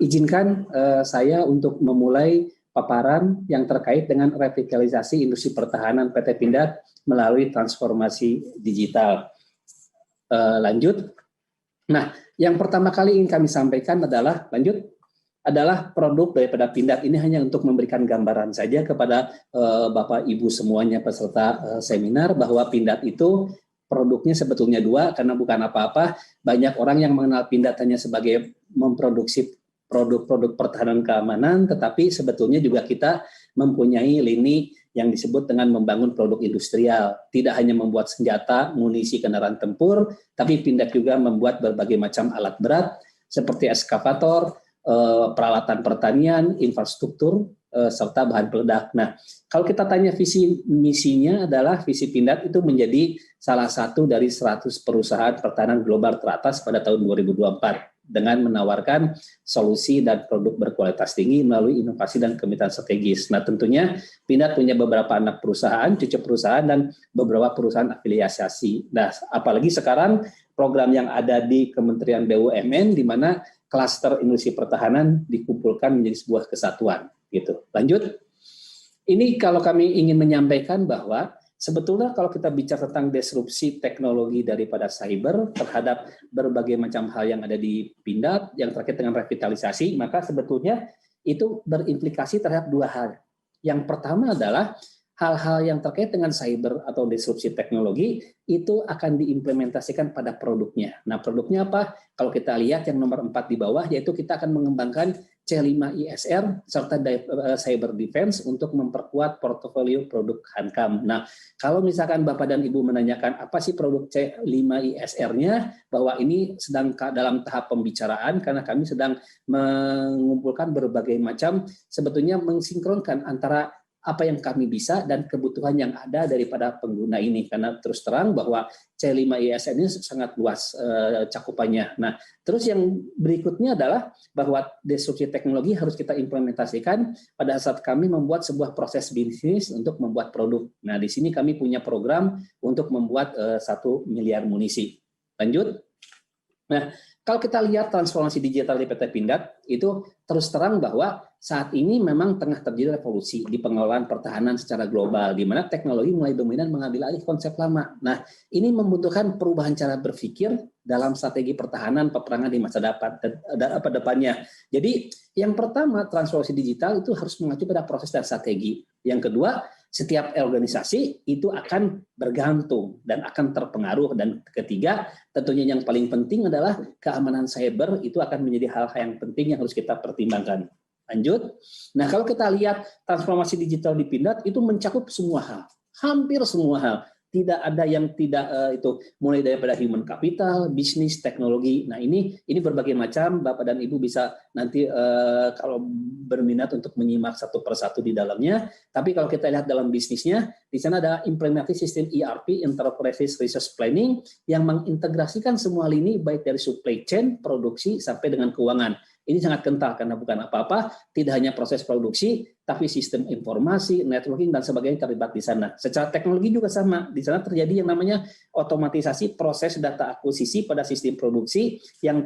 Izinkan saya untuk memulai paparan yang terkait dengan revitalisasi industri pertahanan PT Pindad melalui transformasi digital. Lanjut. Nah, yang pertama kali ingin kami sampaikan adalah produk daripada Pindad ini hanya untuk memberikan gambaran saja kepada Bapak Ibu semuanya peserta seminar bahwa Pindad itu produknya sebetulnya dua, karena bukan apa-apa. Banyak orang yang mengenal Pindad hanya sebagai memproduksi produk-produk pertahanan keamanan, tetapi sebetulnya juga kita mempunyai lini yang disebut dengan membangun produk industrial. Tidak hanya membuat senjata, munisi, kendaraan tempur, tapi Pindad juga membuat berbagai macam alat berat seperti eskavator, peralatan pertanian, infrastruktur, serta bahan peledak. Nah, kalau kita tanya visi misinya adalah visi Pindad itu menjadi salah satu dari 100 perusahaan pertahanan global teratas pada tahun 2024 dengan menawarkan solusi dan produk berkualitas tinggi melalui inovasi dan kemitraan strategis. Nah, tentunya Pindad punya beberapa anak perusahaan, cucu perusahaan, dan beberapa perusahaan afiliasi. Nah, apalagi sekarang program yang ada di Kementerian BUMN di mana klaster industri pertahanan dikumpulkan menjadi sebuah kesatuan. Gitu. Lanjut. Ini kalau kami ingin menyampaikan bahwa sebetulnya kalau kita bicara tentang disrupsi teknologi daripada cyber terhadap berbagai macam hal yang ada di Pindad yang terkait dengan revitalisasi, maka sebetulnya itu berimplikasi terhadap dua hal. Yang pertama adalah hal-hal yang terkait dengan cyber atau disrupsi teknologi itu akan diimplementasikan pada produknya. Nah, produknya apa? Kalau kita lihat yang nomor 4 di bawah, yaitu kita akan mengembangkan C5ISR serta cyber defense untuk memperkuat portofolio produk Hankam. Nah, kalau misalkan Bapak dan Ibu menanyakan apa sih produk C5ISR-nya, bahwa ini sedang dalam tahap pembicaraan karena kami sedang mengumpulkan berbagai macam, sebetulnya mensinkronkan antara apa yang kami bisa dan kebutuhan yang ada daripada pengguna ini, karena terus terang bahwa C5ISR ini sangat luas cakupannya. Nah, terus yang berikutnya adalah bahwa disrupsi teknologi harus kita implementasikan pada saat kami membuat sebuah proses bisnis untuk membuat produk. Nah, di sini kami punya program untuk membuat 1 miliar munisi. Lanjut. Nah, kalau kita lihat transformasi digital di PT Pindad, itu terus terang bahwa saat ini memang tengah terjadi revolusi di pengelolaan pertahanan secara global, di mana teknologi mulai dominan mengambil alih konsep lama. Nah, ini membutuhkan perubahan cara berpikir dalam strategi pertahanan peperangan di masa depannya. Jadi, yang pertama, transformasi digital itu harus mengacu pada proses dan strategi. Yang kedua, setiap organisasi itu akan bergantung dan akan terpengaruh. Dan ketiga, tentunya yang paling penting adalah keamanan cyber itu akan menjadi hal-hal yang penting yang harus kita pertimbangkan. Lanjut. Nah, kalau kita lihat transformasi digital di Pindad itu mencakup semua hal, hampir semua hal. Tidak ada yang tidak itu, mulai daripada human capital, bisnis, teknologi. Nah, ini berbagai macam. Bapak dan Ibu bisa nanti kalau berminat untuk menyimak satu persatu di dalamnya. Tapi kalau kita lihat dalam bisnisnya, di sana ada implementasi sistem ERP, Enterprise Resource Planning, yang mengintegrasikan semua lini baik dari supply chain, produksi, sampai dengan keuangan. Ini sangat kental karena bukan apa-apa, tidak hanya proses produksi, tapi sistem informasi, networking, dan sebagainya terlibat di sana. Secara teknologi juga sama, di sana terjadi yang namanya otomatisasi proses data akuisisi pada sistem produksi yang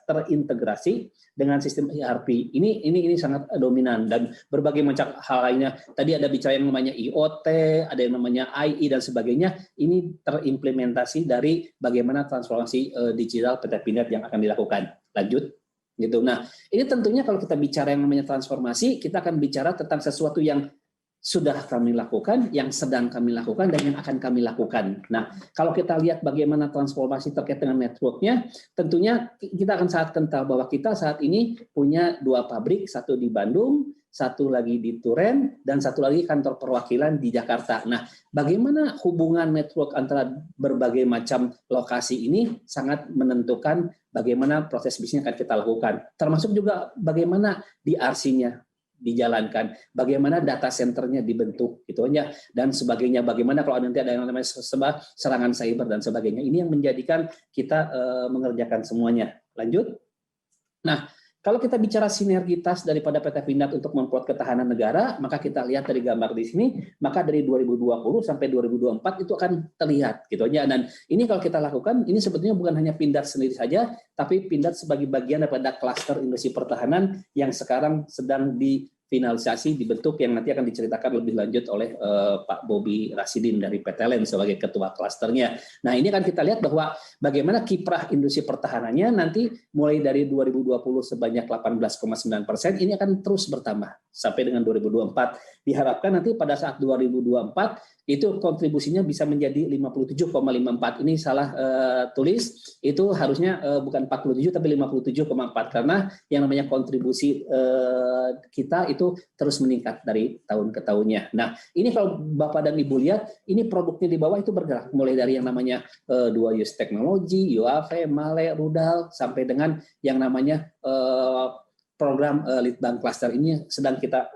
terintegrasi dengan sistem ERP. Ini sangat dominan, dan berbagai macam hal lainnya. Tadi ada bicara yang namanya IoT, ada yang namanya AI, dan sebagainya. Ini terimplementasi dari bagaimana transformasi digital PT Pindad yang akan dilakukan. Lanjut. Gitu. Nah, ini tentunya kalau kita bicara yang namanya transformasi, kita akan bicara tentang sesuatu yang sudah kami lakukan, yang sedang kami lakukan, dan yang akan kami lakukan. Nah, kalau kita lihat bagaimana transformasi terkait dengan networknya, tentunya kita akan sangat kental bahwa kita saat ini punya 2 pabrik, satu di Bandung, satu lagi di Turen, dan satu lagi kantor perwakilan di Jakarta. Nah, bagaimana hubungan network antara berbagai macam lokasi ini sangat menentukan bagaimana proses bisnisnya akan kita lakukan. Termasuk juga bagaimana DRC-nya dijalankan, bagaimana data centernya dibentuk, gitu aja, dan sebagainya. Bagaimana kalau nanti ada yang namanya serangan cyber dan sebagainya. Ini yang menjadikan kita mengerjakan semuanya. Lanjut. Nah, Kalau kita bicara sinergitas daripada PT Pindad untuk memperkuat ketahanan negara, maka kita lihat dari gambar di sini, maka dari 2020 sampai 2024 itu akan terlihat gitu aja. Dan ini kalau kita lakukan, ini sebetulnya bukan hanya Pindad sendiri saja, tapi Pindad sebagai bagian daripada klaster industri pertahanan yang sekarang sedang difinalisasi, dibentuk, yang nanti akan diceritakan lebih lanjut oleh Pak Bobi Rasidin dari PTLN sebagai ketua klasternya. Nah, ini akan kita lihat bahwa bagaimana kiprah industri pertahanannya nanti mulai dari 2020 sebanyak 18,9%, ini akan terus bertambah sampai dengan 2024. Diharapkan nanti pada saat 2024 itu kontribusinya bisa menjadi 57,54. Ini salah tulis, itu harusnya bukan 47 tapi 57,4, karena yang namanya kontribusi kita itu terus meningkat dari tahun ke tahunnya. Nah, ini kalau Bapak dan Ibu lihat, ini produknya di bawah itu bergerak mulai dari yang namanya dual use technology, UAV, MALE, rudal, sampai dengan yang namanya program Litbang Cluster ini sedang kita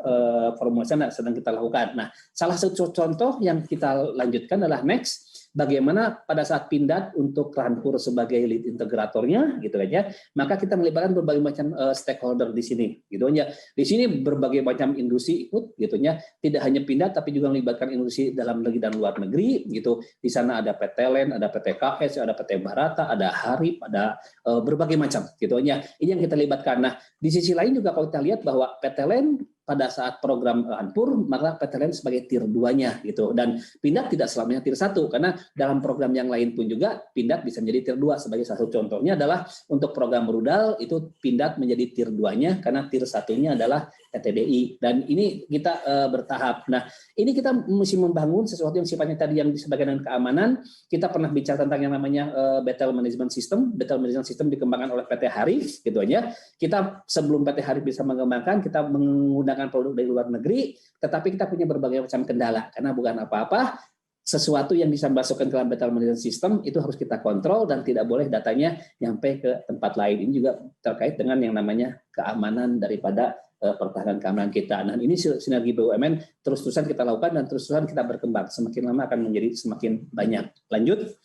formulasikan, sedang kita lakukan. Nah, salah satu contoh yang kita lanjutkan adalah next, bagaimana pada saat Pindad untuk Rampur sebagai lead integratornya, gitu aja, maka kita melibatkan berbagai macam stakeholder di sini, gitu aja. Di sini berbagai macam industri ikut, gitu ya. Tidak hanya Pindad, tapi juga melibatkan industri dalam negeri dan luar negeri, gitu. Di sana ada PTLN, ada PTKS, ada PT Barata, ada Harip, ada berbagai macam, gitu aja. Ini yang kita libatkan. Nah, di sisi lain juga kalau kita lihat bahwa PTLN pada saat program Rampur, maka PTLN sebagai tier 2-nya gitu. Dan Pindad tidak selamanya tier 1, karena dalam program yang lain pun juga Pindad bisa menjadi tier 2. Sebagai satu contohnya adalah untuk program rudal itu Pindad menjadi tier 2-nya, karena tier 1-nya adalah TDI. Dan ini kita bertahap. Nah, ini kita mesti membangun sesuatu yang sifatnya tadi yang sebagai dengan keamanan. Kita pernah bicara tentang yang namanya Battle Management System. Battle Management System dikembangkan oleh PT Harif, gitu aja. Kita sebelum PT Harif bisa mengembangkan, kita menggunakan produk dari luar negeri, tetapi kita punya berbagai macam kendala, karena bukan apa-apa, sesuatu yang bisa masukkan ke dalam Battle Management System itu harus kita kontrol dan tidak boleh datanya nyampe ke tempat lain. Ini juga terkait dengan yang namanya keamanan daripada pertahanan keamanan kita. Nah, ini sinergi BUMN terus-terusan kita lakukan dan terus-terusan kita berkembang. Semakin lama akan menjadi semakin banyak. Lanjut.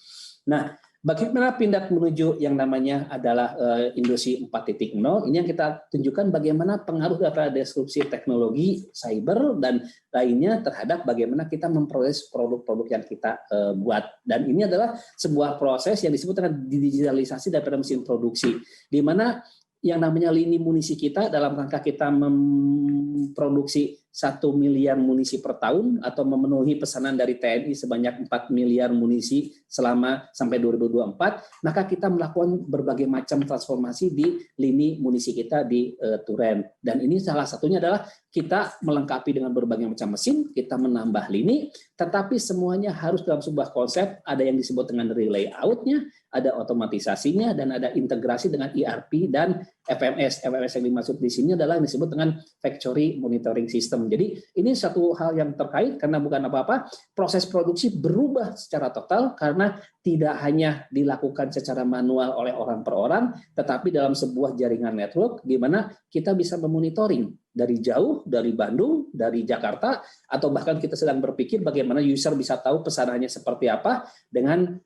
Nah, bagaimana Pindad menuju yang namanya adalah industri 4.0? Ini yang kita tunjukkan bagaimana pengaruh daripada disrupsi teknologi, cyber, dan lainnya terhadap bagaimana kita memproses produk-produk yang kita buat. Dan ini adalah sebuah proses yang disebut dengan digitalisasi daripada mesin produksi, di mana yang namanya lini munisi kita dalam rangka kita memproduksi 1 miliar munisi per tahun atau memenuhi pesanan dari TNI sebanyak 4 miliar munisi selama sampai 2024, maka kita melakukan berbagai macam transformasi di lini munisi kita di Turen. Dan ini salah satunya adalah kita melengkapi dengan berbagai macam mesin, kita menambah lini, tetapi semuanya harus dalam sebuah konsep, ada yang disebut dengan relay out-nya, ada otomatisasinya, dan ada integrasi dengan ERP dan FMS. FMS yang dimaksud di sini adalah yang disebut dengan Factory Monitoring System. Jadi ini satu hal yang terkait, karena bukan apa-apa, proses produksi berubah secara total karena tidak hanya dilakukan secara manual oleh orang per orang, tetapi dalam sebuah jaringan network di mana kita bisa memonitoring dari jauh, dari Bandung, dari Jakarta, atau bahkan kita sedang berpikir bagaimana user bisa tahu pesanannya seperti apa dengan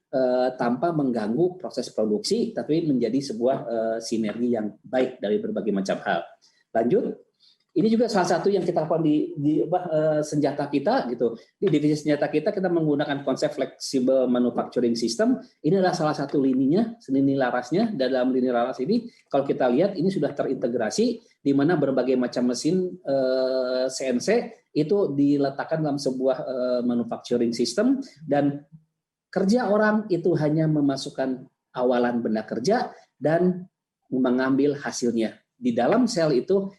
tanpa mengganggu proses produksi, tapi menjadi sebuah sinergi yang baik dari berbagai macam hal. Lanjut. Ini juga salah satu yang kita lakukan di senjata kita gitu. Di divisi senjata kita menggunakan konsep flexible manufacturing system. Ini adalah salah satu lininya, lini larasnya. Dalam lini laras ini kalau kita lihat ini sudah terintegrasi di mana berbagai macam mesin CNC itu diletakkan dalam sebuah manufacturing system, dan kerja orang itu hanya memasukkan awalan benda kerja dan mengambil hasilnya. Di dalam sel itu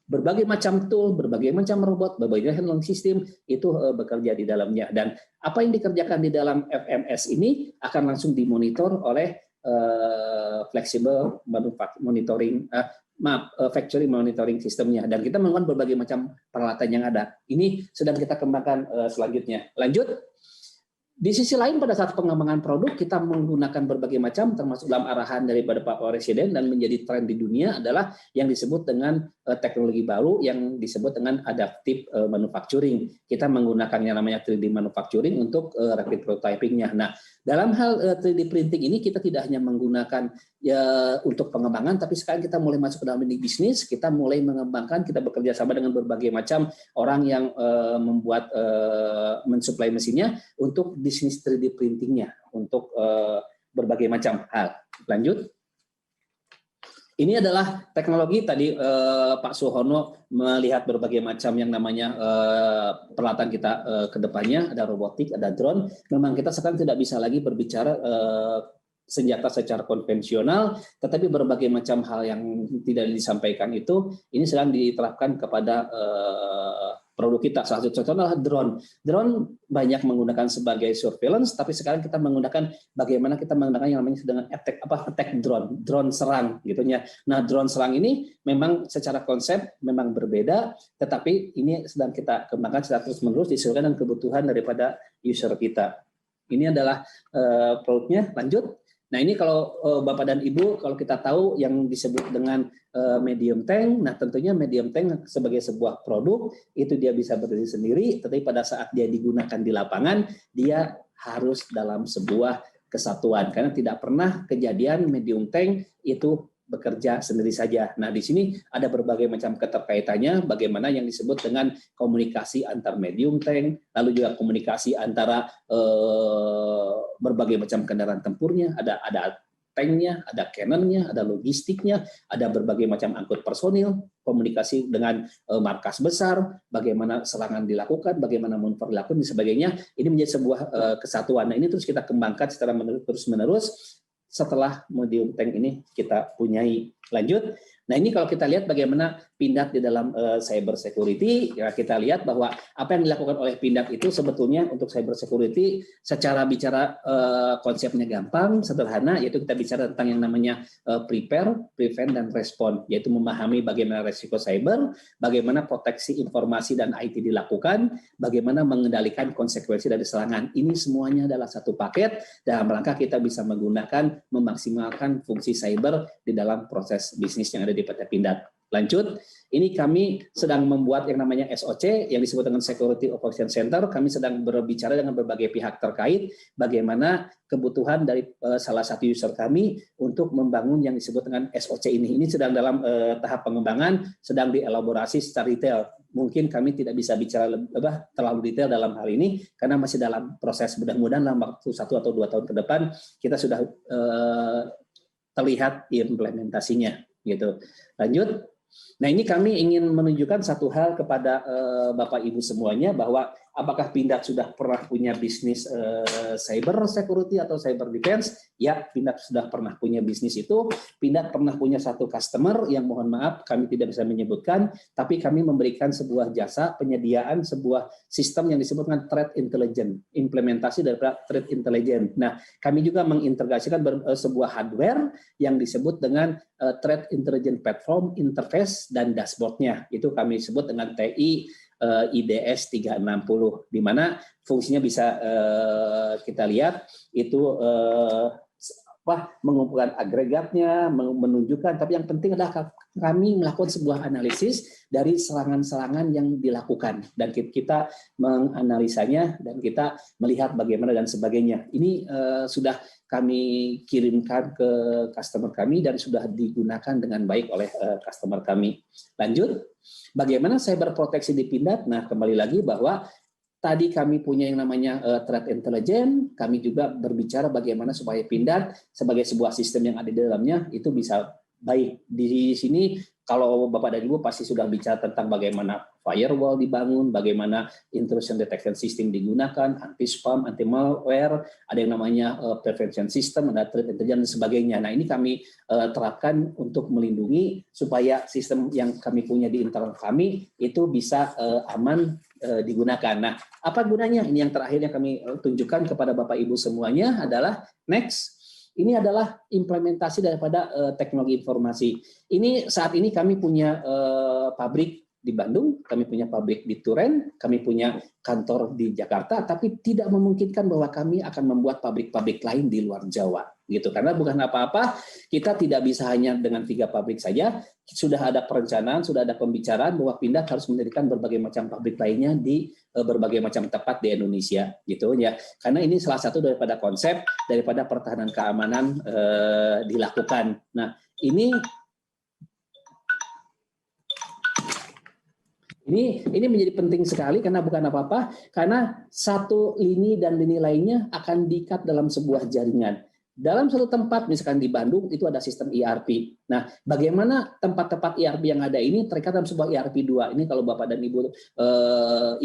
berbagai macam tool, berbagai macam robot, berbagai handling system itu bekerja di dalamnya, dan apa yang dikerjakan di dalam FMS ini akan langsung dimonitor oleh flexible monitoring factory monitoring sistemnya, dan kita melakukan berbagai macam peralatan yang ada. Ini sedang kita kembangkan selanjutnya. Lanjut. Di sisi lain pada saat pengembangan produk kita menggunakan berbagai macam termasuk dalam arahan daripada Pak Presiden dan menjadi tren di dunia adalah yang disebut dengan teknologi baru yang disebut dengan adaptive manufacturing. Kita menggunakan yang namanya 3D manufacturing untuk rapid prototyping-nya. Nah, dalam hal 3D printing ini kita tidak hanya menggunakan untuk pengembangan, tapi sekarang kita mulai masuk ke dalam ini bisnis, kita mulai mengembangkan, kita bekerja sama dengan berbagai macam orang yang membuat mensuplai mesinnya untuk bisnis 3D printing-nya untuk berbagai macam hal. Lanjut. Ini adalah teknologi tadi Pak Suhono melihat berbagai macam yang namanya peralatan kita ke depannya, ada robotik, ada drone. Memang kita sekarang tidak bisa lagi berbicara senjata secara konvensional, tetapi berbagai macam hal yang tidak disampaikan itu ini sedang diterapkan kepada produk kita. Salah satu contoh adalah drone. Drone banyak menggunakan sebagai surveillance, tapi sekarang kita menggunakan bagaimana kita menggunakan yang namanya dengan attack drone serang gitu ya. Nah, drone serang ini memang secara konsep memang berbeda, tetapi ini sedang kita kembangkan secara terus-menerus disesuaikan dengan kebutuhan daripada user kita. Ini adalah produknya. Lanjut. Nah, ini kalau Bapak dan Ibu, kalau kita tahu yang disebut dengan medium tank, nah tentunya medium tank sebagai sebuah produk, itu dia bisa berdiri sendiri, tetapi pada saat dia digunakan di lapangan, dia harus dalam sebuah kesatuan. Karena tidak pernah kejadian medium tank itu bekerja sendiri saja. Nah, di sini ada berbagai macam keterkaitannya, bagaimana yang disebut dengan komunikasi antar medium tank, lalu juga komunikasi antara berbagai macam kendaraan tempurnya, ada tanknya, ada cannonnya, ada logistiknya, ada berbagai macam angkut personil, komunikasi dengan markas besar, bagaimana serangan dilakukan, bagaimana manuver dilakukan, dan sebagainya. Ini menjadi sebuah kesatuan. Nah, ini terus kita kembangkan secara terus-menerus. Setelah medium tank ini kita punyai. Lanjut. Nah, ini kalau kita lihat bagaimana Pindad di dalam cyber security, ya kita lihat bahwa apa yang dilakukan oleh Pindad itu sebetulnya untuk cyber security secara bicara konsepnya gampang, sederhana, yaitu kita bicara tentang yang namanya prepare, prevent, dan respond, yaitu memahami bagaimana resiko cyber, bagaimana proteksi informasi dan IT dilakukan, bagaimana mengendalikan konsekuensi dari serangan. Ini semuanya adalah satu paket dalam rangka kita bisa menggunakan, memaksimalkan fungsi cyber di dalam proses bisnis yang ada di PT Pindad. Lanjut, ini kami sedang membuat yang namanya SOC yang disebut dengan Security Operation Center. Kami sedang berbicara dengan berbagai pihak terkait bagaimana kebutuhan dari salah satu user kami untuk membangun yang disebut dengan SOC ini. Ini sedang dalam tahap pengembangan, sedang dielaborasi secara detail. Mungkin kami tidak bisa bicara terlalu detail dalam hal ini karena masih dalam proses. Mudah-mudahan dalam waktu 1 atau 2 tahun ke depan kita sudah terlihat implementasinya gitu. Lanjut. Nah, ini kami ingin menunjukkan satu hal kepada Bapak Ibu semuanya bahwa apakah Pindad sudah pernah punya bisnis cyber security atau cyber defense? Ya, Pindad sudah pernah punya bisnis itu. Pindad pernah punya satu customer yang mohon maaf kami tidak bisa menyebutkan, tapi kami memberikan sebuah jasa penyediaan sebuah sistem yang disebut dengan threat intelligence, implementasi dari threat intelligence. Nah, kami juga mengintegrasikan sebuah hardware yang disebut dengan threat intelligence platform, interface, dan dashboardnya. Itu kami sebut dengan TI IDS 360, di mana fungsinya bisa kita lihat itu mengumpulkan agregatnya, menunjukkan, tapi yang penting adalah kami melakukan sebuah analisis dari serangan-serangan yang dilakukan dan kita menganalisanya dan kita melihat bagaimana dan sebagainya. Ini sudah kami kirimkan ke customer kami dan sudah digunakan dengan baik oleh customer kami. Lanjut, bagaimana cyber proteksi di Pindad? Nah, kembali lagi bahwa tadi kami punya yang namanya threat intelligence, kami juga berbicara bagaimana supaya Pindad sebagai sebuah sistem yang ada di dalamnya itu bisa baik. Di sini kalau Bapak dan Ibu pasti sudah bicara tentang bagaimana firewall dibangun, bagaimana intrusion detection system digunakan, anti-spam, anti-malware, ada yang namanya prevention system, ada threat intelligence dan sebagainya. Nah, ini kami terapkan untuk melindungi supaya sistem yang kami punya di internal kami itu bisa aman digunakan. Nah, apa gunanya? Ini yang terakhir yang kami tunjukkan kepada Bapak Ibu semuanya adalah next. Ini adalah implementasi daripada teknologi informasi. Ini saat ini kami punya pabrik di Bandung, kami punya pabrik di Turen, kami punya kantor di Jakarta, tapi tidak memungkinkan bahwa kami akan membuat pabrik-pabrik lain di luar Jawa, gitu. Karena bukan apa-apa, kita tidak bisa hanya dengan 3 pabrik saja. Sudah ada perencanaan, sudah ada pembicaraan bahwa Pindad harus mendirikan berbagai macam pabrik lainnya di berbagai macam tempat di Indonesia, gitu ya. Karena ini salah satu daripada konsep daripada pertahanan keamanan dilakukan. Nah, ini menjadi penting sekali karena bukan apa-apa, karena satu lini dan lini lainnya akan diikat dalam sebuah jaringan. Dalam satu tempat, misalkan di Bandung, itu ada sistem ERP. Nah, bagaimana tempat-tempat ERP yang ada ini terikat dalam sebuah ERP 2? Ini kalau Bapak dan Ibu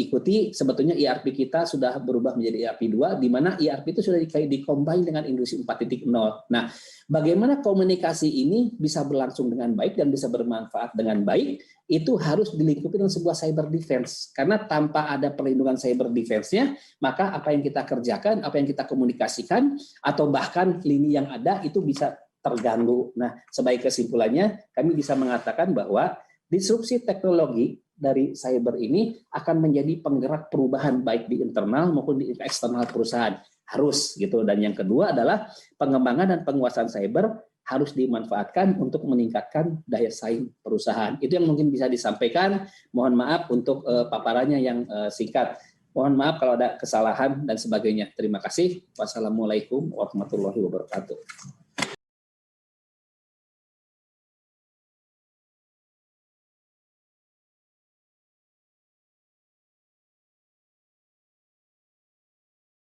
ikuti, sebetulnya ERP kita sudah berubah menjadi ERP 2, di mana ERP itu sudah dikombin dengan industri 4.0. Nah, bagaimana komunikasi ini bisa berlangsung dengan baik dan bisa bermanfaat dengan baik, itu harus dilingkupi dengan sebuah cyber defense. Karena tanpa ada perlindungan cyber defense-nya, maka apa yang kita kerjakan, apa yang kita komunikasikan, atau bahkan lini yang ada itu bisa terganggu. Nah, sebagai kesimpulannya, kami bisa mengatakan bahwa disrupsi teknologi dari cyber ini akan menjadi penggerak perubahan baik di internal maupun di eksternal perusahaan. Harus gitu. Dan yang kedua adalah pengembangan dan penguasaan cyber harus dimanfaatkan untuk meningkatkan daya saing perusahaan. Itu yang mungkin bisa disampaikan. Mohon maaf untuk paparannya yang singkat. Mohon maaf kalau ada kesalahan dan sebagainya. Terima kasih. Wassalamualaikum warahmatullahi wabarakatuh.